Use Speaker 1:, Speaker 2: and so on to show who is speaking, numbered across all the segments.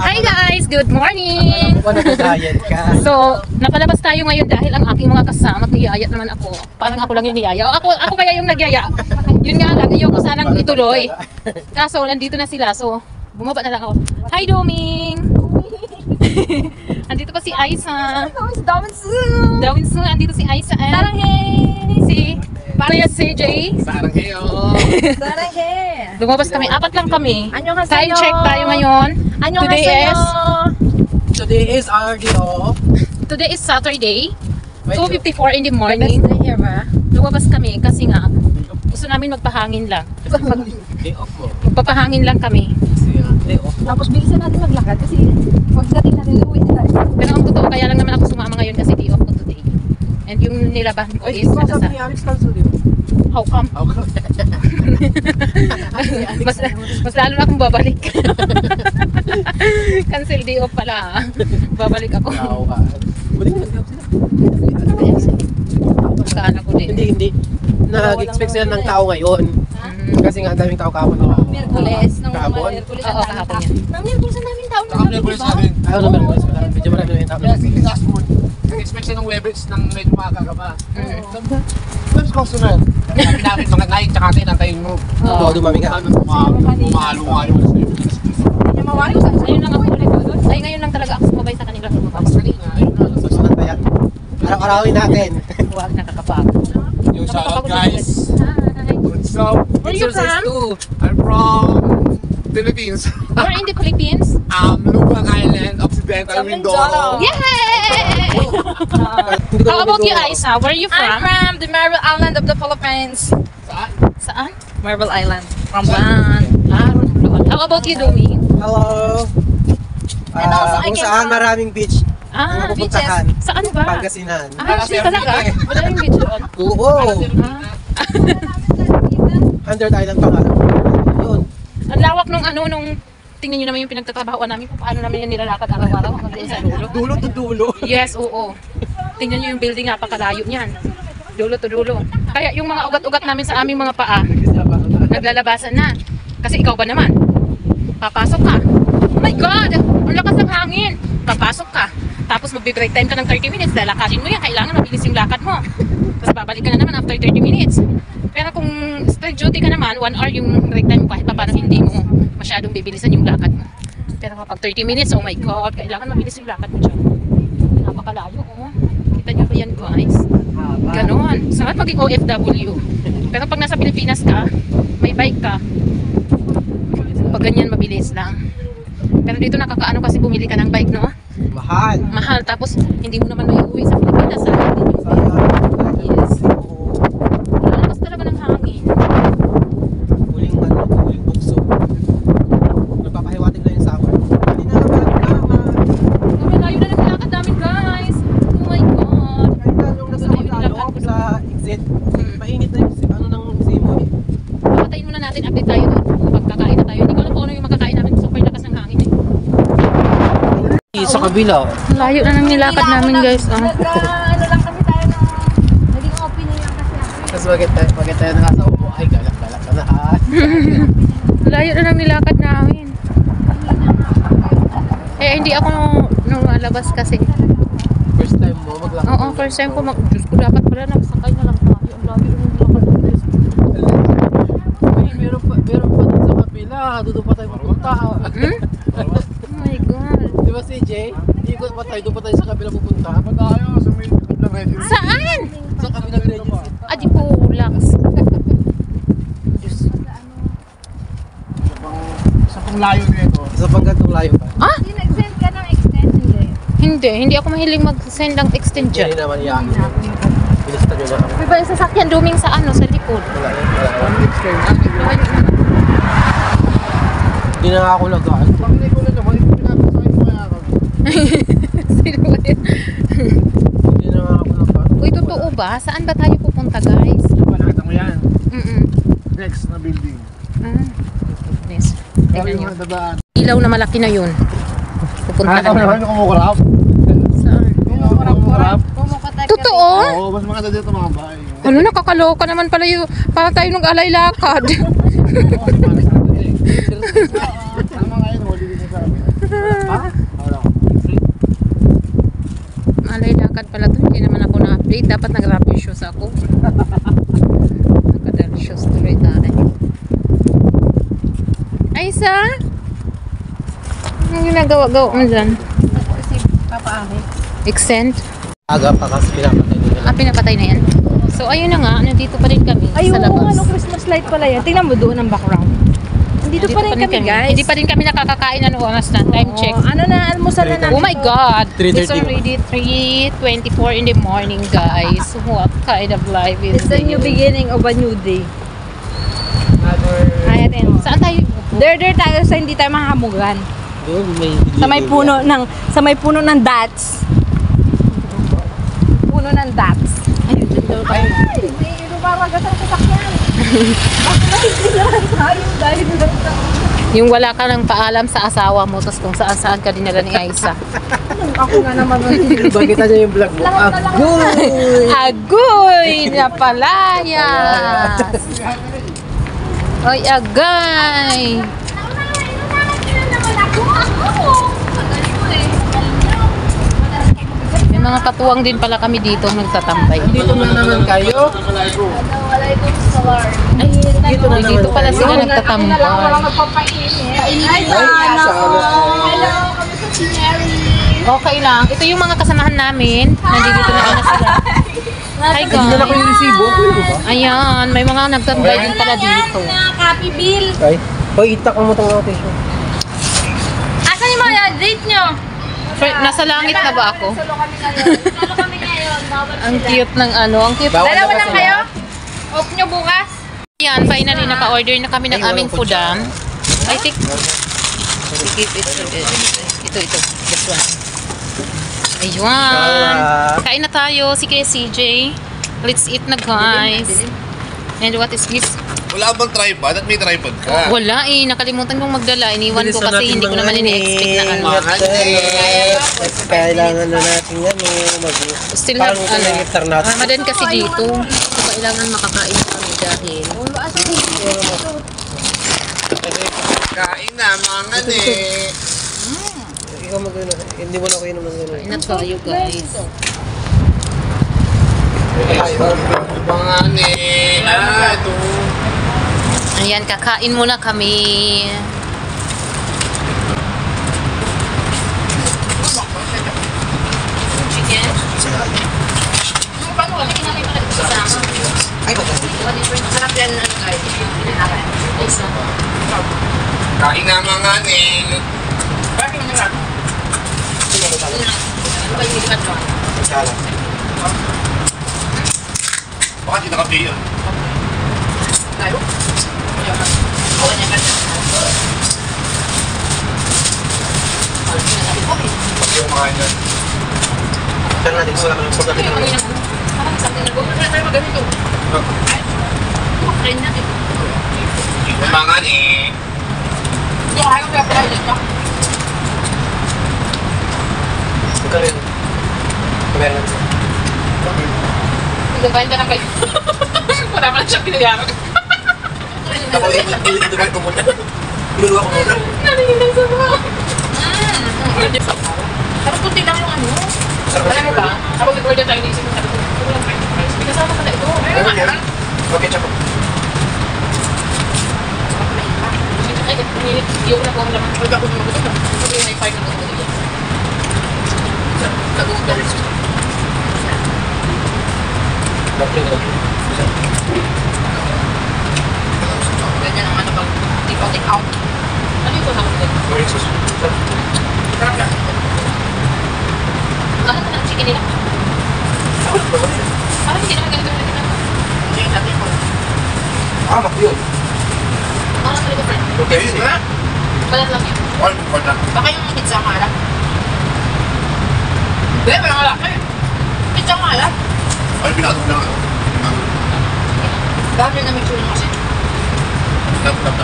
Speaker 1: Hi guys! Good morning! So, napalabas tayo ngayon dahil ang aking mga kasama, niyaya naman ako. Parang ako lang yung niyaya. Ako kaya yung nagyaya. Yun nga lang, ayoko sanang ituloy. Kaso, nandito na sila. So, bumaba na lang ako. Hi Doming! Andito pa si Aisa. Dawinsu! Andito si Aisa. Parang si Kuya CJ.
Speaker 2: Sarang heyo.
Speaker 1: Lumabas kami. Apat lang kami. Time check tayo ngayon.
Speaker 2: Today is RDO.
Speaker 1: Today is Saturday. 2:54 in the morning. Lumabas kami kasi nga gusto namin magpahangin lang.
Speaker 2: Day off mo.
Speaker 1: Magpapahangin lang kami.
Speaker 2: Day off mo.
Speaker 3: Tapos bilisan natin maglakad kasi pagdating natin uwi na.
Speaker 1: Pero ang totoo, kaya lang naman ako sumama ngayon kasi day off ko today. And yung nilabahan ko is
Speaker 2: sabi ni Alex Calzulio.
Speaker 1: how come? mas lalo na akong babalik. Cancel day off pala. Babalik ako.
Speaker 2: Buling nag-day off sila.
Speaker 1: Saan ako din.
Speaker 2: Hindi. Nag-expect sila ng tao ngayon. Kasi nga ang daming tao kahapon.
Speaker 3: Merkules.
Speaker 2: Kahapon?
Speaker 1: Oo, kahapon yan.
Speaker 3: Merkules ang daming tao na
Speaker 2: Merkules namin. Ayaw na Merkules. Medyo marami na yung tao. Last month. Nag-expect siya ng Webits ng medyo makakagaba. Webs customer. Sabi namin mga ngayon tsaka tayo nantayin mo. Oo, dumami ka. Umalo nga yung
Speaker 1: Ngayon lang ako ulit. Ay, ngayon lang talaga ako sumabay sa kanila.
Speaker 2: Susunod na yan. Araw-arawin natin.
Speaker 1: Huwag nakakapagod.
Speaker 2: Yung shoutout guys.
Speaker 1: Hi.
Speaker 2: What's up?
Speaker 1: Where are you from?
Speaker 2: I'm from Philippines.
Speaker 1: We're in the Philippines.
Speaker 2: Lubang Island, Occidental Mindoro.
Speaker 1: Yay! How about you, Aisa? Where are you
Speaker 3: I'm
Speaker 1: from?
Speaker 3: from the Marble Island of the Philippines.
Speaker 1: Saan?
Speaker 3: Marble Island. From Ban.
Speaker 1: How about you, Domi?
Speaker 2: Hello.
Speaker 3: And also, I
Speaker 2: Kung
Speaker 3: came
Speaker 2: saan
Speaker 3: from-
Speaker 2: maraming beach.
Speaker 1: Ah,
Speaker 2: Pupuntahan.
Speaker 1: saan ba?
Speaker 2: Pangasinan.
Speaker 1: Ah, actually talaga? Wala yung beach doon.
Speaker 2: Oo.
Speaker 1: Ah.
Speaker 2: 100 Island pa nga. Yun.
Speaker 1: Ang lawak nung tingnan nyo naman yung pinagtatrabahoan namin kung paano namin yung nilalakad araw-araw hanggang doon sa dulo.
Speaker 2: Dulo to dulo.
Speaker 1: Yes, oo. Tingnan nyo yung building, napakalayo niyan. Dulo to dulo. Kaya yung mga ugat-ugat namin sa aming mga paa, naglalabasan na. Kasi ikaw ba naman? Papasok ka. Oh my God! Ang lakas ng hangin! Papasok ka. Tapos magbe-break time ka ng 30 minutes. Lalakadin mo yan. Kailangan mabilis yung lakad mo. Tapos babalik ka na naman after 30 minutes. Pero kung straight duty ka naman, 1 hour yung break time mo kahit pa paano hindi mo masyadong bibilisan yung lakad mo. Pero kapag 30 minutes, oh my God, kailangan mabilis yung lakad mo dyan. Napakalayo, oh. Kita nyo ba yan, guys? Ganon. Sarap maging OFW. Pero pag nasa Pilipinas ka, may bike ka, pag ganyan mabilis lang. Pero dito nakakaano kasi bumili ka ng bike, no?
Speaker 2: Mahal.
Speaker 1: Mahal. Tapos hindi mo naman may uwi sa Pilipinas. Yes. Lakas talaga ng hangin.
Speaker 2: Huling bukso. Nagpapahiwatig na yung summer. Hindi na naman.
Speaker 1: Layo na lang nilakad namin, guys. Oh my God.
Speaker 2: Kahit yung nasa loob sa exit, mainit na yung ano ng simoy.
Speaker 1: Patayin muna natin. Update tayo doon. Kapag kakain na tayo. Hindi ko alam kung ano yung makakain namin. Super lakas ng hangin.
Speaker 2: Sa kabila.
Speaker 1: Layo na ng nilakad namin, guys.
Speaker 3: Ano lang kami tayo na naging opinion lang kasi ako.
Speaker 2: Tapos bakit tayo na nasa upo? Ay, galak-galak ka na.
Speaker 1: Layo na ng nilakad namin. Hindi ako nung labas kasi.
Speaker 2: First time mo maglakad.
Speaker 1: Oo, first time ko Diyos ko, dapat pala nagsakay na lang tayo. Ang layo na ng nilakad.
Speaker 2: Ay, meron pa dun sa kabila. Doon pa tayo pupunta.
Speaker 1: Oh my God.
Speaker 2: Di ba CJ? Ikot pa tayo, doon pa tayo sa kabila pupunta. Doon tayo sa may kabila ready.
Speaker 1: Saan?
Speaker 2: Sa kabila ready.
Speaker 1: Di po, relax.
Speaker 2: Sa pang layo nito. Sa pang gantong layo pa.
Speaker 1: Ah?
Speaker 3: Hindi nag-send ka ng extension eh.
Speaker 1: Hindi ako mahilig mag-send ng extension.
Speaker 2: Hindi naman yan. Bilista nyo na kami.
Speaker 1: May ba yung sasakyan duming sa sa likod?
Speaker 2: Wala yan. Hindi na nga ako lagaan. Pang ko na naman, hindi pinapasakit mo kaya ako.
Speaker 1: Sino ba yun?
Speaker 2: Hindi na nga ako lagaan.
Speaker 1: Uy, totoo ba? Saan ba tayo pupunta, guys?
Speaker 2: Nakita mo yan.
Speaker 1: Mm-mm.
Speaker 2: Next na building.
Speaker 1: Yes. Tingnan nyo.
Speaker 2: Dadaan.
Speaker 1: Ilaw na malaki na yun. Pupunta na naman.
Speaker 2: kumukurap?
Speaker 1: Saan?
Speaker 2: Kumukurap?
Speaker 1: Totoo?
Speaker 2: Oo, mas mga dito mga bahay.
Speaker 1: Ano, nakakaloka naman pala yung para tayo nung alay lakad.
Speaker 2: Tama nga yun, huli din sa amin.
Speaker 1: lakad pala to. Hindi naman ako na-update. Dapat nag-rapid shoes ako. Nag-adult shoes tuloy tayo. Aisa? Anong ginagawa-gawa mo dyan?
Speaker 3: Kasi papaami.
Speaker 1: Extend?
Speaker 2: Aga pa kasi pinapatay nila.
Speaker 1: Pinapatay na yan. So, ayun na nga. Nandito pa rin kami
Speaker 3: Ay,
Speaker 1: sa
Speaker 3: oo,
Speaker 1: labas.
Speaker 3: ano, Christmas light pala yan. Tingnan mo doon ang background. Nandito pa rin kami, guys.
Speaker 1: Hindi pa rin kami nakakakain. Ano oras na? Time check.
Speaker 3: Ano na, almusal na natin.
Speaker 1: Oh my God!
Speaker 2: 3:30
Speaker 1: It's already 3:24 in the morning, guys. What kind of life is
Speaker 3: It's a new
Speaker 1: this?
Speaker 3: beginning of a new day. Ay, atin.
Speaker 1: Saan tayo?
Speaker 3: There tayo sa hindi tayo mahamugan.
Speaker 2: Doon may
Speaker 3: Sa may puno ng dots. Puno ng dots.
Speaker 1: Ayun, dyan daw tayo.
Speaker 3: Ay, may lumaragat ang sasakyan. Bakit nakikilahan tayo dahil
Speaker 1: Yung wala ka ng paalam sa asawa mo, tapos kung saan-saan ka dinala ni Aisa.
Speaker 3: ako nga naman
Speaker 2: Bakit niya yung vlog mo? Agoy!
Speaker 1: Agoy! Napalayas! Oy, agay! May mga katuwang din pala kami dito nagtatambay.
Speaker 2: Dito na naman kayo?
Speaker 1: Ay, dito pala sila nagtatambay.
Speaker 3: Ay,
Speaker 1: Okay lang. Ito yung mga kasamahan namin. Nandito na sila. Hi
Speaker 2: Hindi na ko
Speaker 1: guys.
Speaker 2: yung resibo.
Speaker 1: Ayan, may mga nagtambay din pala dito.
Speaker 3: Copy bill.
Speaker 2: Ay, hoy, itak mo itong rotation.
Speaker 3: Asan yung mga date nyo?
Speaker 1: Nasa langit na ba ako?
Speaker 3: Solo kami ngayon.
Speaker 1: Ang cute ng ano, ang cute.
Speaker 2: Bawal
Speaker 3: Dalawa
Speaker 2: na
Speaker 3: lang
Speaker 2: kasi
Speaker 3: kayo? Off nyo bukas?
Speaker 1: Yan, finally naka-order na kami ng aming foodan. I think ito, this one. Ayun. Kain na tayo, sige CJ. Let's eat na guys. And what is this?
Speaker 4: Wala bang tripod? At may tripod ka?
Speaker 1: Wala eh, nakalimutan kong magdala. Iniwan ko kasi hindi ko naman ini-expect na ano.
Speaker 2: Kailangan na natin
Speaker 1: Still have ano.
Speaker 2: natin.
Speaker 1: Ramadan kasi dito. So, kailangan makakain kami dahil
Speaker 4: Kain na, mga ne.
Speaker 2: Ikaw mag-ano, hindi mo na kayo naman gano'n.
Speaker 1: kain na tayo guys.
Speaker 4: Mga ne. Ito.
Speaker 1: Ayan, kakain muna kami. Chicken? Paano? Hindi namin pala ito kasama.
Speaker 2: Ay, ba't?
Speaker 1: Masarap yan na guys.
Speaker 4: Kain na, mga ne.
Speaker 1: Bakit mo nila? Ano ba yung ikat mo?
Speaker 2: Sala.
Speaker 4: Baka di nakapi yun.
Speaker 1: Tayo? Okay na kasi.
Speaker 4: Pag yung mga yan.
Speaker 2: Saan natin wala ka ng pagkatin natin?
Speaker 1: Parang sabi na gawin na tayo maganito. Try natin.
Speaker 4: Mga ne.
Speaker 1: Hindi ko kaya kaya pala dito.
Speaker 2: Magkano yun? Kamera natin.
Speaker 1: Gabahin ka na kayo. Wala pa lang siya pinayaran.
Speaker 2: Ako i-dugal ko muna. Iluluwa ko muna.
Speaker 1: Narinig sa mga. Tapos kunti lang yung ano. Alam mo ba? Kapag nag-order tayo naisip mo sabi ko, walang french fries. May kasama pala ito.
Speaker 2: Okay, tsaka.
Speaker 1: Ay, yung na po ang laman. Pag ako magutom na. Sabi yung may fire na magutom yan. Nagutom. Ganyan ang ano pag take out. Ano yung kasama nila? Sarap yan. Ano na ng chicken nila? Parang hindi naman ganito na ito. Hindi natin po.
Speaker 2: Mak yun.
Speaker 1: Ano na ito, friend?
Speaker 4: Okay, yun eh.
Speaker 1: Balat lang yun.
Speaker 4: All for na.
Speaker 1: Baka yung pizza ang malak. Hindi, parang malak eh. Pizza ang malak.
Speaker 4: Ay, pinatong na.
Speaker 1: Dahil na may tulong kasi.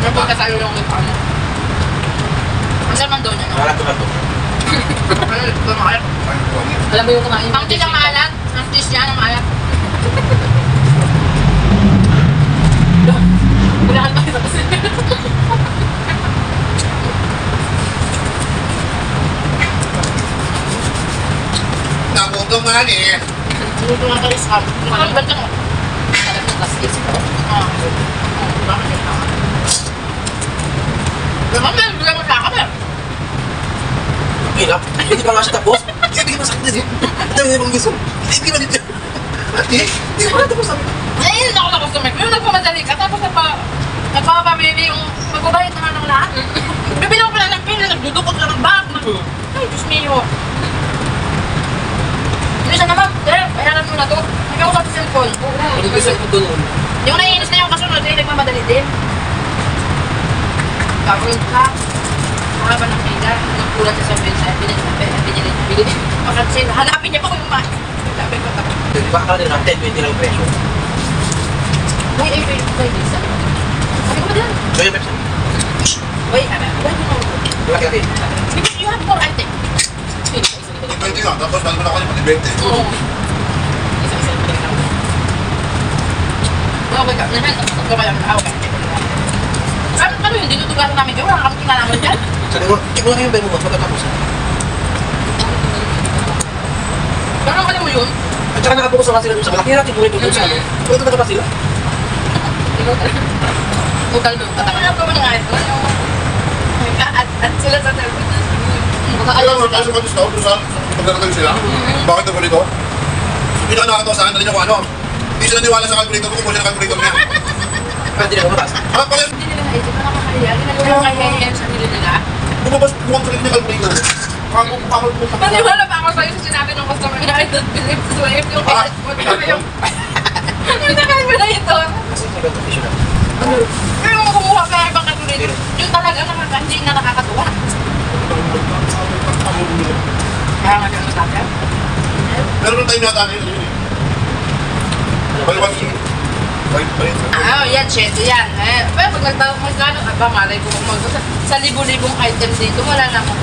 Speaker 1: Kapag kasayo lang yung ano. Ang naman doon ano?
Speaker 2: Wala to.
Speaker 4: Ito mahal.
Speaker 1: Alam mo yung kumain? Ang dish ang maalat. Ang dish niya ang maalat. Unahan pa kita kasi.
Speaker 4: Nagutom Gutom na yan eh.
Speaker 2: Luto nga tayo sa amin.
Speaker 1: Ba't ka mo? Alam mo, kasi yes ko.
Speaker 2: Mamel, wala mo sa kamer.
Speaker 5: Hirap. Hindi pa nga siya tapos. Hindi ka masakit din. Dami na bang gusto. Hindi ba dito? Hindi pa nga tapos sabi ko.
Speaker 2: Ay, ako na customer. Yung nagpamadali ka, tapos nagpapamili yung magbabayad naman ng lahat. Bibilang ko lang ng pila, nagdudukot lang ng bag. Ay, Diyos mio. Hindi siya naman, sir, bayaran mo na to. Nagkausap sa cellphone.
Speaker 5: Hindi ko sa doon.
Speaker 2: Yung naiinis na yung kasunod, eh, nagmamadali din. Tapos ka, mahaba ng pila, nagpulat sa binili. Makansel, hanapin niya pa kung yung sabi ko, tapos.
Speaker 5: Di ba akala nila 10-20 lang yung presyo?
Speaker 2: Wait, Lisa. Sabi ko ba din?
Speaker 5: So yung Pepsi?
Speaker 2: Wait, wait, no.
Speaker 5: Laki-laki.
Speaker 2: Because you have more items.
Speaker 4: Pwede nga, tapos bago na ako yung pag-ibente.
Speaker 2: Oo. Isa-isa yung pagkakita ko. Okay ka, naman, tapos ka lang, okay. Ano yun, dinutugasan namin kayo, wala kami kinalaman dyan.
Speaker 5: Sabi ko, check mo lang yung bemo mo, pagkatapos.
Speaker 2: Parang alam mo yun?
Speaker 5: At saka nakapokus na sila doon sa malaki natin, buhay doon sa amin. Pagkatapos na ba sila?
Speaker 2: Total doon, tataka na pa mo ng ayos mo. At sila sa cellphone na
Speaker 4: Alam mo, kasi kung gusto ko sa pagdarating sila, bakit ako dito? Hindi na nakakatawa sa akin, dali niya kung ano. Hindi sila niwala sa calculator ko, kung muli na calculator niya.
Speaker 5: Pwede na lumabas.
Speaker 4: Ah, pala,
Speaker 2: Hindi nila naisip na nakakaya. Ginagawa kaya yung sarili nila.
Speaker 4: bumabas buwang sa niya calculator. Kakapal po sa
Speaker 2: Maniwala pa ako sa'yo sa sinabi ng customer na I don't believe this way. Yung kaya yung... Yung nakal mo na ito.
Speaker 5: Kasi may competition na.
Speaker 2: Pero kung kumuha ka ng ibang calculator, yun talaga hindi na nakakatuwa. Kaya nga ganun sa akin.
Speaker 4: Pero nung time nata yun, baliwan siya.
Speaker 2: Yan, shit, yan. Pero pag nagtawag mo sa ano, malay ko kung sa libo-libong item dito, wala na akong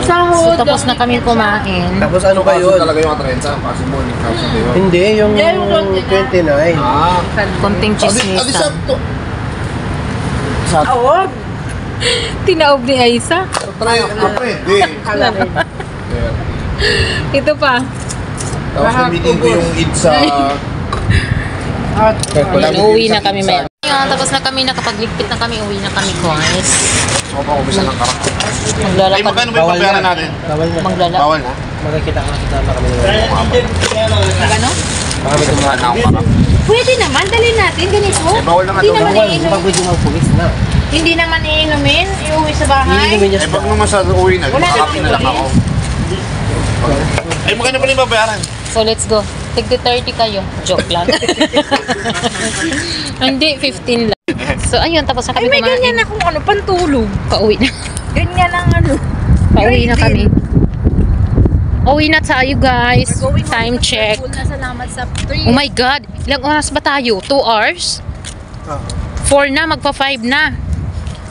Speaker 1: So, tapos na kami kumain.
Speaker 5: Tapos ano ba yun?
Speaker 4: Talaga yung atrensa, possible, yung thousand yun.
Speaker 5: Hindi, yung
Speaker 2: Yeah, yung
Speaker 5: 29.
Speaker 4: Ah,
Speaker 1: Konting
Speaker 4: adi
Speaker 1: chismisa.
Speaker 4: sakto.
Speaker 2: Oo.
Speaker 1: Tinaob ni Aisa.
Speaker 4: Pwede.
Speaker 1: Ito pa.
Speaker 4: Tapos namitin ko yung eat sa...
Speaker 1: Uwi na kami maya. Yan, tapos na kami, nakapagligpit na kami, uwi na kami guys.
Speaker 4: Ako pa kumisa ng karak. Ay,
Speaker 1: Maglalakad.
Speaker 4: magkano ba yung pabayaran natin?
Speaker 5: Bawal na.
Speaker 1: Maglalakad.
Speaker 4: Bawal na?
Speaker 5: Makikita na kami ng
Speaker 1: Gano?
Speaker 5: Baka may
Speaker 4: Wala na akong karak.
Speaker 3: Pwede naman, dalhin natin ganito.
Speaker 4: Bawal na nga
Speaker 3: Hindi
Speaker 4: daw.
Speaker 3: naman
Speaker 5: Bawal,
Speaker 3: iinumin.
Speaker 5: pag pwede mga pulis na.
Speaker 3: Hindi naman iinumin, iuwi sa bahay.
Speaker 5: Iinumin niya sa
Speaker 4: Pag naman sa uwi na,
Speaker 3: Wala
Speaker 4: makakapi na lang ako. Ay, magkano pa rin babayaran?
Speaker 1: So, let's go. Tigdi 30 kayo. Joke lang. Hindi, 15 lang. So, ayun, tapos na
Speaker 3: Ay,
Speaker 1: kami
Speaker 3: may ganyan
Speaker 1: kumain.
Speaker 3: na kung ano, pantulog.
Speaker 1: Pauwi na.
Speaker 3: Ganyan lang ano.
Speaker 1: Pauwi na kami. Uwi na tayo, guys.
Speaker 3: We're going home
Speaker 1: Time check.
Speaker 3: Na salamat sa 3.
Speaker 1: Oh my God. Ilang oras ba tayo? 2 hours? 4 na, magpa 5 na.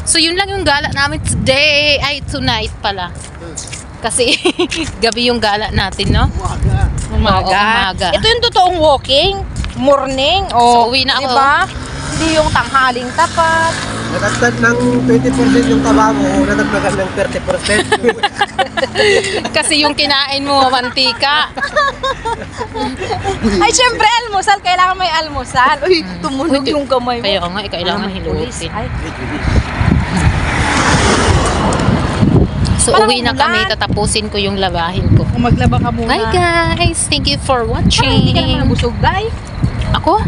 Speaker 1: So, yun lang yung gala namin today. Ay, tonight pala. Kasi, gabi yung gala natin, no? Umaga.
Speaker 3: Ito yung totoong walking, morning,
Speaker 1: So, uwi na ako.
Speaker 3: Diba? Hindi yung tanghaling tapat.
Speaker 5: Natagtag ng 20% yung taba mo, natagtagan ng 30%.
Speaker 1: Kasi yung kinain mo, mantika.
Speaker 3: Ay, syempre, almusal. Kailangan may almusal. Uy, tumunog yung kamay mo.
Speaker 1: Kaya nga, kailangan hilutin.
Speaker 3: Ay,
Speaker 1: So,
Speaker 3: Parang
Speaker 1: uwi na
Speaker 3: ulan.
Speaker 1: kami. Tatapusin ko yung labahin ko.
Speaker 3: kung maglaba ka muna.
Speaker 1: Hi guys! Thank you for
Speaker 3: Parang hindi ka naman
Speaker 1: watching.
Speaker 3: nabusog, day.
Speaker 1: Ako?